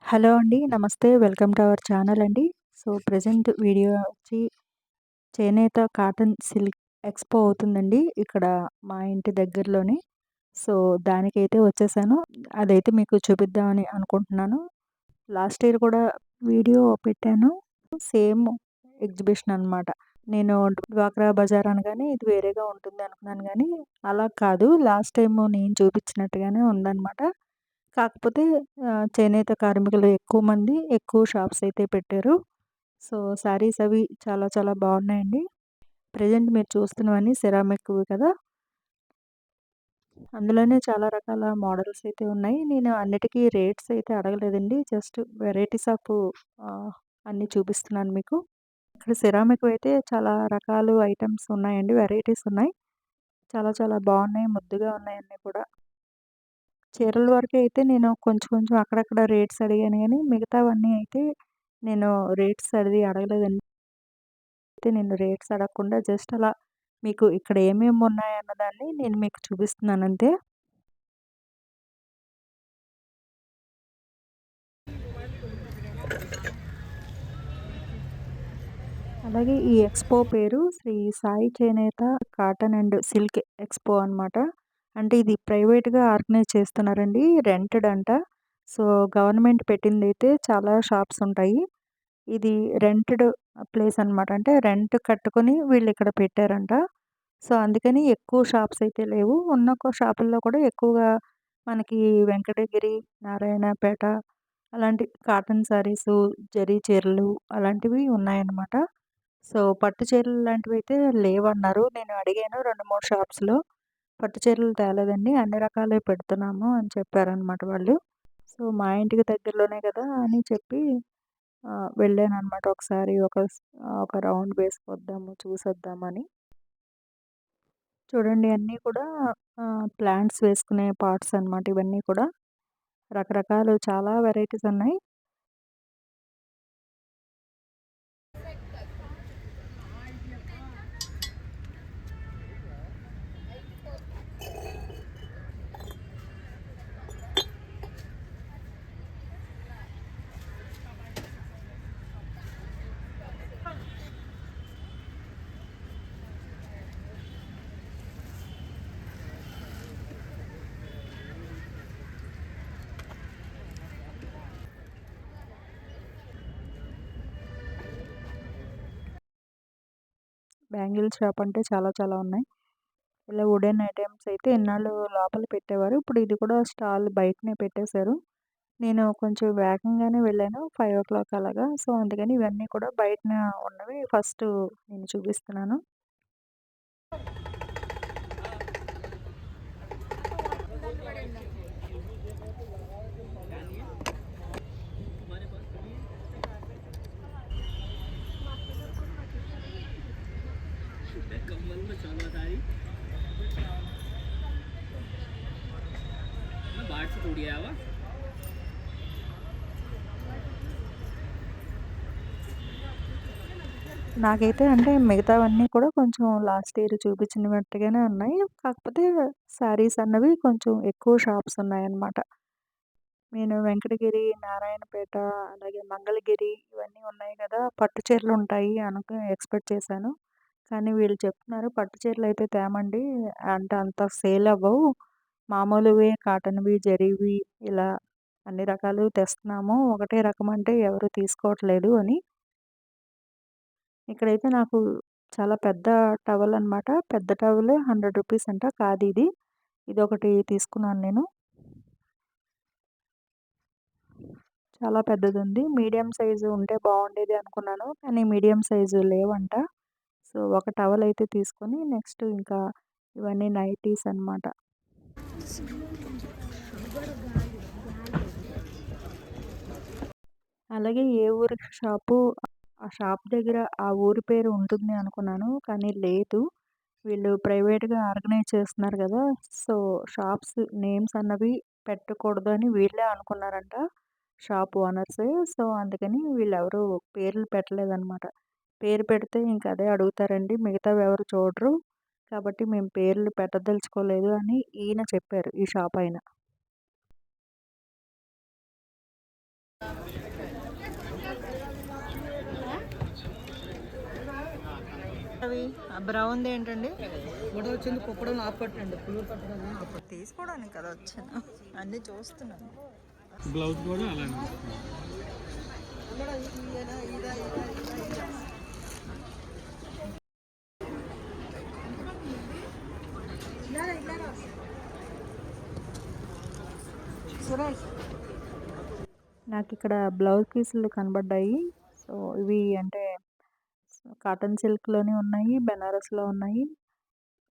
Hello అండి. నమస్తే. Welcome to our channel అండి. ప్రెజెంట్ వీడియో వచ్చి చేనేత కాటన్ సిల్క్ ఎక్స్‌పో అవుతుందండి. ఇక్కడ మా ఇంటి దగ్గరలోనే. సో, దానికైతే వచ్చేసాను. అదైతే మీకు చూపిద్దామని అనుకుంటున్నాను. లాస్ట్ ఇయర్ కూడా వీడియో పెట్టాను. సేమ్ ఎగ్జిబిషన్ అనమాట. నేను డ్వాక్రా బజార్ అనగానే ఇది వేరేగా ఉంటుంది అనుకున్నాను గానీ, అలా కాదు. లాస్ట్ టైము నేను చూపించినట్టుగానే ఉందనమాట. కాకపోతే చేనేత కార్మికులు ఎక్కువ మంది, ఎక్కువ షాప్స్ అయితే పెట్టారు. శారీస్ అవి చాలా చాలా బాగున్నాయండి. ప్రెజెంట్ మీరు చూస్తున్నవన్నీ సిరామిక్‌వి కదా! అందులోనే చాలా రకాల మోడల్స్ అయితే ఉన్నాయి. నేను అన్నిటికి రేట్స్ అయితే అడగలేదండి. జస్ట్ వెరైటీస్ ఆఫ్ ఆహ్, అన్నీ చూపిస్తున్నాను మీకు. ఇక్కడ సిరామిక్‌వి అయితే చాలా రకాలు ఐటెమ్స్ ఉన్నాయండి. వెరైటీస్ ఉన్నాయి. చాలా చాలా బాగున్నాయి. ముద్దుగా ఉన్నాయి అన్నీ కూడా. చీరల వరకే అయితే నేను కొంచెం కొంచెం అక్కడక్కడ రేట్స్ అడిగాను గానీ, మిగతావన్నీ అయితే నేను రేట్స్ అది అడగలేదండి. అయితే నేను రేట్స్ అడగకుండా జస్ట్ అలా మీకు ఇక్కడ ఏమేమి ఉన్నాయన్న దాన్ని నేను మీకు చూపిస్తున్నానంతే. అలాగే ఈ ఎక్స్‌పో పేరు శ్రీ సాయి చేనేత కాటన్ అండ్ సిల్క్ ఎక్స్‌పో అనమాట. అంటే ఇది ప్రైవేట్‌గా ఆర్గనైజ్ చేస్తున్నారండి. రెంటెడ్ అంట. సో, గవర్నమెంట్ పెట్టిందైతే చాలా షాప్స్ ఉంటాయి. ఇది రెంటెడ్ ప్లేస్ అనమాట. అంటే రెంట్ కట్టుకొని వీళ్ళిక్కడ పెట్టారంట. సో, అందుకని ఎక్కువ షాప్స్ అయితే లేవు. ఉన్న షాపుల్లో కూడా ఎక్కువగా మనకి వెంకటగిరి, నారాయణపేట అలాంటి కాటన్ శారీసు, జరీ చీరలు అలాంటివి ఉన్నాయన్నమాట. పట్టు చీరలు లాంటివైతే లేవన్నారు. నేను అడిగాను 2, 3 షాప్స్‌లో. పట్టు చీరలు తేలేదండి. అన్ని రకాలే పెడుతున్నాము అని చెప్పారనమాట వాళ్ళు. మా ఇంటికి దగ్గరలోనే కదా అని చెప్పి వెళ్ళాననమాట ఒకసారి ఒక రౌండ్ వేసుకొద్దాము, చూసొద్దామని. చూడండి అన్నీ కూడా ప్లాంట్స్ వేసుకునే పాట్స్ అనమాట ఇవన్నీ కూడా. రకరకాలు చాలా వెరైటీస్ ఉన్నాయి. బ్యాంగిల్ షాప్ అంటే చాలా చాలా ఉన్నాయి. ఇలా వుడెన్ ఐటెమ్స్ అయితే ఇన్నాళ్ళు లోపల పెట్టేవారు. ఇప్పుడు ఇది కూడా స్టాల్ బయటనే పెట్టేశారు. నేను కొంచెం వేగంగానే వెళ్ళాను. 5:00 అలాగా. అందుకని ఇవన్నీ కూడా బయటన ఉన్నవి ఫస్ట్ నేను చూపిస్తున్నాను. कम्बल में चलो सारी मैं बाहर से तोड़ी आया हुआ నాకైతే అంటే మిగతావన్నీ కూడా కొంచెం లాస్ట్ ఇయర్ చూపించినట్టుగానే ఉన్నాయి. కాకపోతే శారీస్ అన్నవి కొంచెం ఎక్కువ షాప్స్ ఉన్నాయన్నమాట. నేను వెంకటగిరి, నారాయణపేట, అలాగే మంగళగిరి ఇవన్నీ ఉన్నాయి కదా! పట్టు చీరలుంటాయి ఎక్స్‌పెక్ట్ చేశాను. కానీ వీళ్ళు చెప్తున్నారు పట్టు చీరలయితే తేమండి అంటే అంత సేల్ అవ్వవు. మామూలువే కాటన్‌వి, జరీవి ఇలా అన్ని రకాలు తెస్తున్నాము. ఒకటే రకం అంటే ఎవరు తీసుకోవట్లేదు అని. ఇక్కడైతే నాకు చాలా పెద్ద టవల్ అనమాట. పెద్ద టవల్ రూ. 100 అంట ఖాదీది. ఇదొకటి తీసుకున్నాను నేను. చాలా పెద్దదుంది. మీడియం సైజు ఉంటే బాగుండేది అనుకున్నాను. కానీ మీడియం సైజు లేవంట. ఒక టవల్ అయితే తీసుకొని నెక్స్ట్ ఇంకా ఇవన్నీ నైటీస్ అనమాట. అలాగే ఏ ఊరి షాపు ఆ షాప్ దగ్గర ఆ ఊరి పేరు ఉంటుంది అనుకున్నాను. కానీ లేదు. వీళ్ళు ప్రైవేట్‌గా ఆర్గనైజ్ చేస్తున్నారు గదా! సో, షాప్స్ నేమ్స్ అన్నవి పెట్టకూడదు అని వీళ్ళే అనుకున్నారంట. షాప్ ఓనర్సే. అందుకని వీళ్ళెవరు పేర్లు పెట్టలేదనమాట. పేరు పెడితే ఇంక అదే అడుగుతారండి. మిగతావి ఎవరు చూడరు. కాబట్టి మేము పేర్లు పెట్టదలుచుకోలేదు అని ఈయన చెప్పారు. ఈ షాప్ ఆయన. అవి బ్రౌన్ది ఏంటండి? ఫోటో వచ్చింది కుప్పడం ఆపట్టండి పుల్లూరు పట్టడం తీసుకోవడానికి కదా వచ్చాను, అన్నీ చూస్తున్నాను. బ్లౌజ్ కూడా అలానే నాకు ఇక్కడ బ్లౌజ్ పీసులు కనబడ్డాయి. సో ఇవి అంటే కాటన్ సిల్క్‌లోనే ఉన్నాయి, బెనారస్‌లో ఉన్నాయి.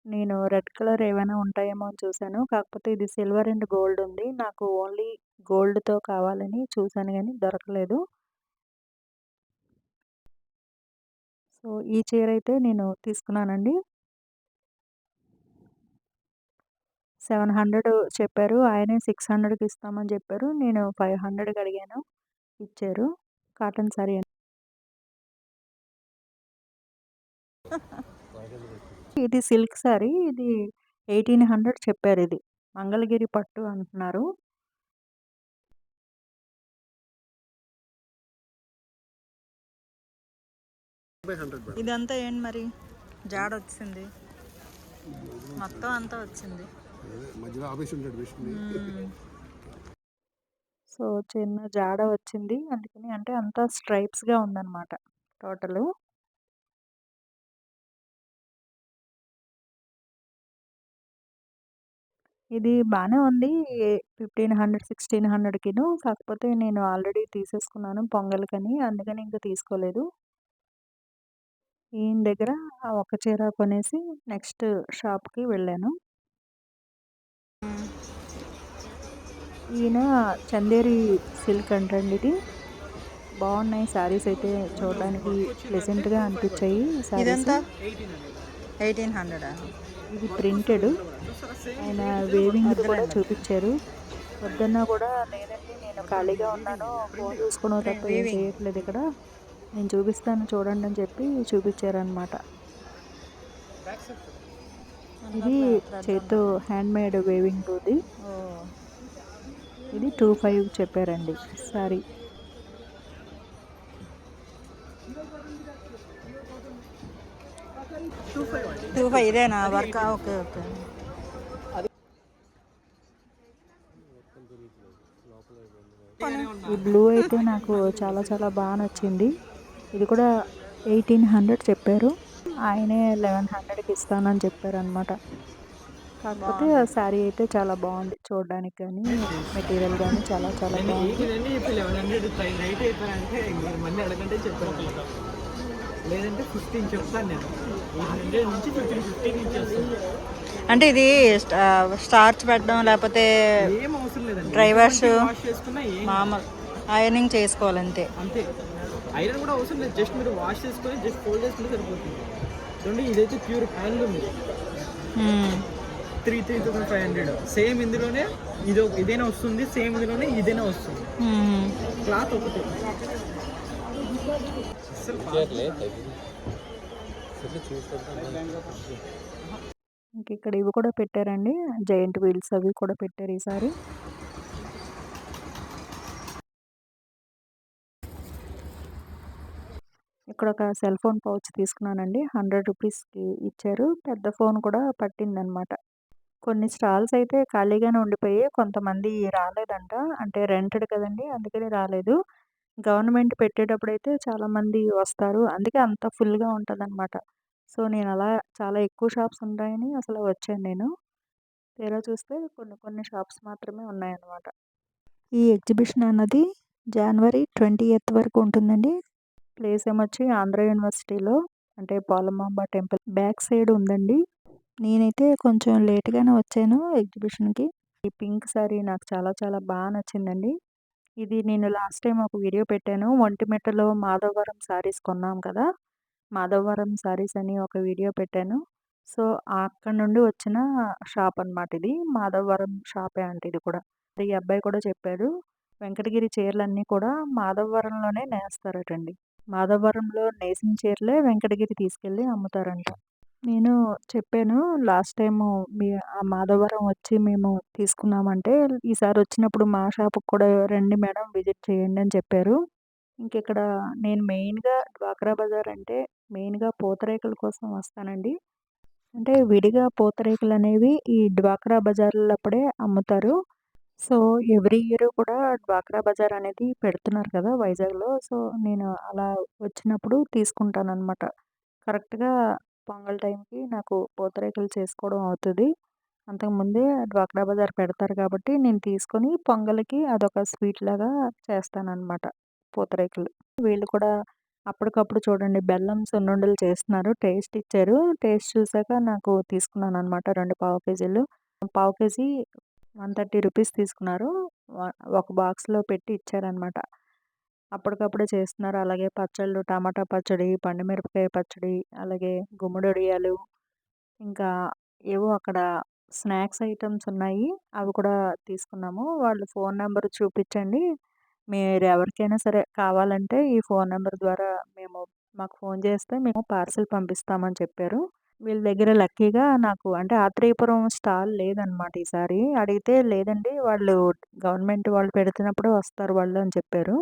నేను రెడ్ కలర్ ఏవైనా ఉంటాయేమో అని చూసాను. కాకపోతే ఇది సిల్వర్ అండ్ గోల్డ్ ఉంది. నాకు ఓన్లీ గోల్డ్‌తో కావాలని చూసాను గానీ దొరకలేదు. సో ఈ చీరైతే నేను తీసుకున్నానండి. 700 చెప్పారు. ఆయనే 600కి ఇస్తామని చెప్పారు. నేను 500కి అడిగాను. ఇచ్చారు. కాటన్ సారీ ఇది సిల్క్ సారీ. ఇది 1800 చెప్పారిది. మంగళగిరి పట్టు అంటున్నారు. ఇదంతా ఏంటి మరి? జాడ వచ్చింది. మొత్తం అంతా వచ్చింది. సో చిన్న జాడ వచ్చింది. అందుకని అంటే అంతా స్ట్రైప్స్‌గా ఉందన్నమాట టోటలు. ఇది బానే ఉంది. 1500, 1600కిను. కాకపోతే నేను ఆల్రెడీ తీసేసుకున్నాను పొంగల్‌కని. అందుకని ఇంక తీసుకోలేదు. ఈయన దగ్గర ఆ ఒక్క చీర కొనేసి నెక్స్ట్ షాప్‌కి వెళ్ళాను. ఈయన చందేరి సిల్క్ అంటండి ఇది. బాగున్నాయి శారీస్ అయితే చూడడానికి ప్లెజెంట్‌గా అనిపించాయి ఈ శారీస్. 1800 ఇది ప్రింటెడ్. ఆయన వేవింగ్‌ది కూడా చూపించారు. వద్దన్నా కూడా లేదండి నేను ఖాళీగా ఉన్నాను. ఫోన్ చూసుకోవడం తప్ప ఏం చేయట్లేదు ఇక్కడ. నేను చూపిస్తాను చూడండి అని చెప్పి చూపించారనమాట. ఇది చేత్తో హ్యాండ్మేడ్ వేవింగ్ది. ఇది 25 చెప్పారండి సారీ. ఇదేనా వర్క్? Okay okay. ఈ బ్లూ అయితే నాకు చాలా చాలా బాగా నచ్చింది. ఇది కూడా 1800 చెప్పారు. ఆయనే 1100కి ఇస్తానని చెప్పారనమాట. కాకపోతే ఆ శారీ అయితే చాలా బాగుంది చూడడానికి కానీ మెటీరియల్ కానీ చాలా చాలా బాగుంది. రైట్ అయిపోయారంటే మళ్ళీ అడగంటే చెప్పాను. లేదంటే 15 చెప్తాను నేను. 800 నుంచి 15 నుంచి వస్తుంది. అంటే ఇది స్టార్చ్ పెట్టడం లేకపోతే ఏం అవసరం లేదండి. డ్రైవర్స్ వాష్ చేసుకున్నా మామూలు ఐరనింగ్ చేసుకోవాలంతే. అంతే. ఐరన్ కూడా అవసరం లేదు. జస్ట్ మీరు వాష్ చేసుకొని జస్ట్ ఫోల్డ్ చేసుకుంటే సరిపోతుంది. చూడండి ఇదైతే ప్యూర్ హ్యాండ్లూమ్. 3500 సేమ్ ఇందులోనే ఇదైనా వస్తుంది, సేమ్ ఇందులోనే ఇదైనా వస్తుంది. క్లాత్ ఒకటి ఇంక ఇక్కడ ఇవి కూడా పెట్టారండి, జైంట్ వీల్స్ అవి కూడా పెట్టారు ఈసారి. ఇక్కడ ఒక సెల్ ఫోన్ పౌచ్ తీసుకున్నానండి. 100 రూపీస్కి ఇచ్చారు. పెద్ద ఫోన్ కూడా పట్టిందనమాట. కొన్ని స్టాల్స్ అయితే ఖాళీగానే ఉండిపోయాయి. కొంతమంది రాలేదంట. అంటే రెంటెడ్ కదండి అందుకని రాలేదు. గవర్నమెంట్ పెట్టేటప్పుడైతే చాలామంది వస్తారు. అందుకే అంత ఫుల్‌గా ఉంటదనమాట. సో నేను అలా చాలా ఎక్కువ షాప్స్ ఉంటాయని అసలు వచ్చాను నేను. తీరా చూస్తే కొన్ని కొన్ని షాప్స్ మాత్రమే ఉన్నాయన్నమాట. ఈ ఎగ్జిబిషన్ అన్నది జనవరి 20th వరకు ఉంటుందండి. ప్లేస్ ఏమొచ్చి ఆంధ్ర యూనివర్సిటీలో, అంటే పోలమాంబ టెంపుల్ బ్యాక్ సైడ్ ఉందండి. నేనైతే కొంచెం లేట్‌గానే వచ్చాను ఎగ్జిబిషన్‌కి. ఈ పింక్ సారీ నాకు చాలా చాలా బాగా నచ్చిందండి. ఇది నేను లాస్ట్ టైం ఒక వీడియో పెట్టాను. ఒంటిమిట్టలో మాధవవరం శారీస్ కొన్నాం కదా! మాధవవరం శారీస్ అని ఒక వీడియో పెట్టాను. సో అక్కడి నుండి వచ్చిన షాప్ అనమాట ఇది. మాధవవరం షాపే అంట ఇది కూడా. ఈ అబ్బాయి కూడా చెప్పాడు. వెంకటగిరి చీరలన్నీ కూడా మాధవవరంలోనే నేస్తారటండి. మాధవవరంలో నేసిన చీరలే వెంకటగిరి తీసుకెళ్ళి అమ్ముతారంట. నేను చెప్పాను లాస్ట్ టైము ఆ మాధవరం వచ్చి మేము తీసుకున్నామంటే, ఈసారి వచ్చినప్పుడు మా షాప్‌కి కూడా రండి మేడం విజిట్ చేయండి అని చెప్పారు. ఇంకిక్కడ నేను మెయిన్‌గా డ్వాక్రా బజార్ అంటే మెయిన్‌గా పూతరేకుల కోసం వస్తానండి. అంటే విడిగా పూతరేకులనేవి ఈ డ్వాక్రా బజార్‌లప్పుడే అమ్ముతారు. సో, ఎవ్రీ ఇయర్ కూడా డ్వాక్రా బజార్ అనేది పెడుతున్నారు కదా వైజాగ్‌లో. సో, నేను అలా వచ్చినప్పుడు తీసుకుంటాననమాట. కరెక్ట్‌గా పొంగల్ టైంకి నాకు పూతరేకులు చేసుకోవడం అవుతది. అంతకుముందే డ్వాక్రా బజార్ పెడతారు కాబట్టి నేను తీసుకొని పొంగల్‌కి అదొక స్వీట్‌లాగా చేస్తాననమాట పూతరేకులు. వీళ్ళు కూడా అప్పటికప్పుడు చూడండి బెల్లం సున్నుండలు చేస్తున్నారు. టేస్ట్ ఇచ్చారు. టేస్ట్ చూసాక నాకు తీసుకున్నాననమాట 2 పావు కేజీలు. పావు కేజీ 130 రూపీస్ తీసుకున్నారు. వ ఒక బాక్స్‌లో పెట్టి ఇచ్చారనమాట. అప్పటికప్పుడే చేస్తున్నారు. అలాగే పచ్చళ్ళు, టమాటా పచ్చడి, పండుమిరపకాయ పచ్చడి, అలాగే గుమ్మడొడియాలు, ఇంకా ఏవో అక్కడ స్నాక్స్ ఐటెమ్స్ ఉన్నాయి. అవి కూడా తీసుకున్నాము. వాళ్ళు ఫోను నంబర్ చూపిచ్చండి. మీరెవరికైనా సరే కావాలంటే ఈ ఫోను నంబర్ ద్వారా మాకు ఫోను చేస్తే మేము పార్సెల్ పంపిస్తామని చెప్పారు. వీళ్ళ దగ్గర లక్కీగా నాకు అంటే ఆత్రేయపురం స్టాల్ లేదనమాట ఈసారి. అడిగితే లేదండి వాళ్ళు గవర్నమెంట్ వాళ్ళు పెడుతున్నప్పుడు వస్తారు వాళ్ళు అని చెప్పారు.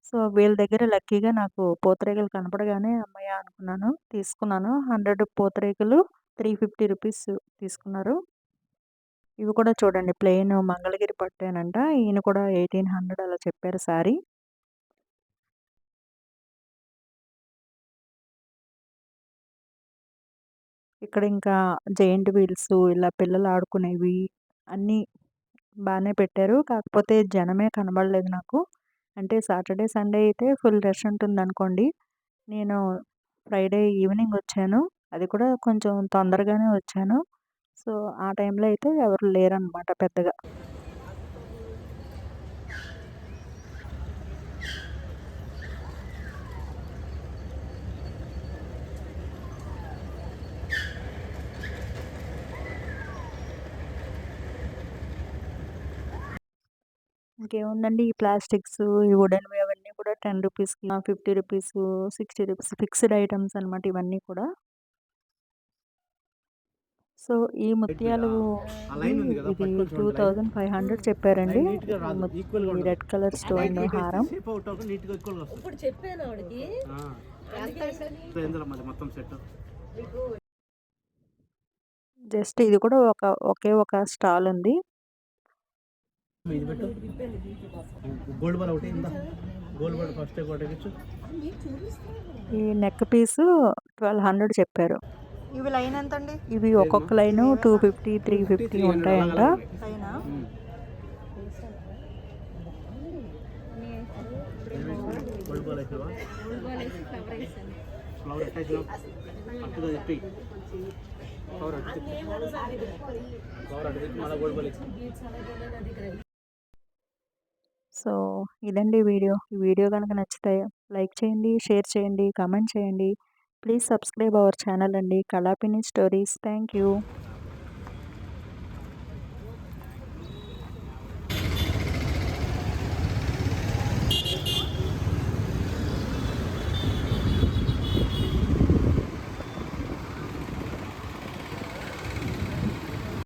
సో, వీళ్ళ దగ్గర లక్కీగా నాకు పూతరేకులు కనపడగానే హమ్మయ్య! అనుకున్నాను. తీసుకున్నాను. 100 పూతరేకులు 350 రూపీస్ తీసుకున్నారు. ఇవి కూడా చూడండి ప్లెయిన్ మంగళగిరి పట్టేనంట. ఈయన కూడా 1800 అలా చెప్పారు శారీ. ఇక్కడ ఇంకా జెయింట్ వీల్స్ ఇలా పిల్లలు ఆడుకునేవి అన్నీ బానే పెట్టారు. కాకపోతే జనమే కనబడలేదు నాకు. అంటే సాటర్‌డే, సండే అయితే ఫుల్ రష్ ఉంటుందనుకోండి. నేను ఫ్రైడే ఈవినింగ్ వచ్చాను. అది కూడా కొంచెం తొందరగానే వచ్చాను. సో, ఆ టైంలో అయితే ఎవరు లేరనమాట పెద్దగా. ఇంకేముందండి ఈ ప్లాస్టిక్స్, ఈ వుడెన్‌వి అవన్నీ కూడా 10 రూపీస్‌కి, 50 రూపీస్, 60 రూపీస్ ఫిక్స్‌డ్ ఐటెమ్స్ అనమాట ఇవన్నీ కూడా. సో, ఈ లైట్‌గా ఆ ముత్యాలుది లైన్ ఉంది కదా! ఇది పట్టుకొని చూడండి లైన్. 2500 చెప్పారండి. లైన్ నీట్‌గా ఈ రాదు. ఈక్వల్‌గా ఈ ఉండదు. రెడ్ కలర్ లైట్ స్టోన్ నీట్‌గా ఇస్తే హారం. షేప్ అవుట్ అవ్వకుండా నీట్‌గా ఈక్వల్‌గా వస్తది. ఇప్పుడు చెప్పాను ఆవిడకి ఆ! అందుకని ఇందులో మరి మొత్తం సెట్. మీకు జస్ట్ ఇది కూడా ఒకే ఒక స్టాల్ ఉంది. ఇది పెట్టు. గోల్డ్ బాల్ ఒకటి ఇందా. గోల్డ్ బాల్ ఫస్ట్ ఒకటి ఇచ్చు. ఈ నెక్ పీసు 1200 చెప్పారు. ఇవి లైన్ ఎంతండి? ఇవి ఏదమ్మా? ఒక్కొక్క లైను ఇవేవన్నా 250, 250, 350 300 అలాగ ఉంటాయంట. అలాగ ఉన్నాయి. లైనా? గోల్డ్ బాల్ అయిపోవా? ఫ్లవర్ అటాచ్ అట్టుగా చెప్పి. ఫ్లవర్ అటు తిప్పి. ఫ్లవర్ అటు తిప్పి మళ్ళీ గోల్డ్ బాల్ ఇచ్చు. సో, ఇదండి వీడియో. ఈ వీడియో గనుక నచ్చితే లైక్ చేయండి, షేర్ చేయండి, కామెంట్ చేయండి. ప్లీజ్ సబ్స్క్రైబ్ అవర్ ఛానల్ అండి. కళాపిని స్టోరీస్. Thank you.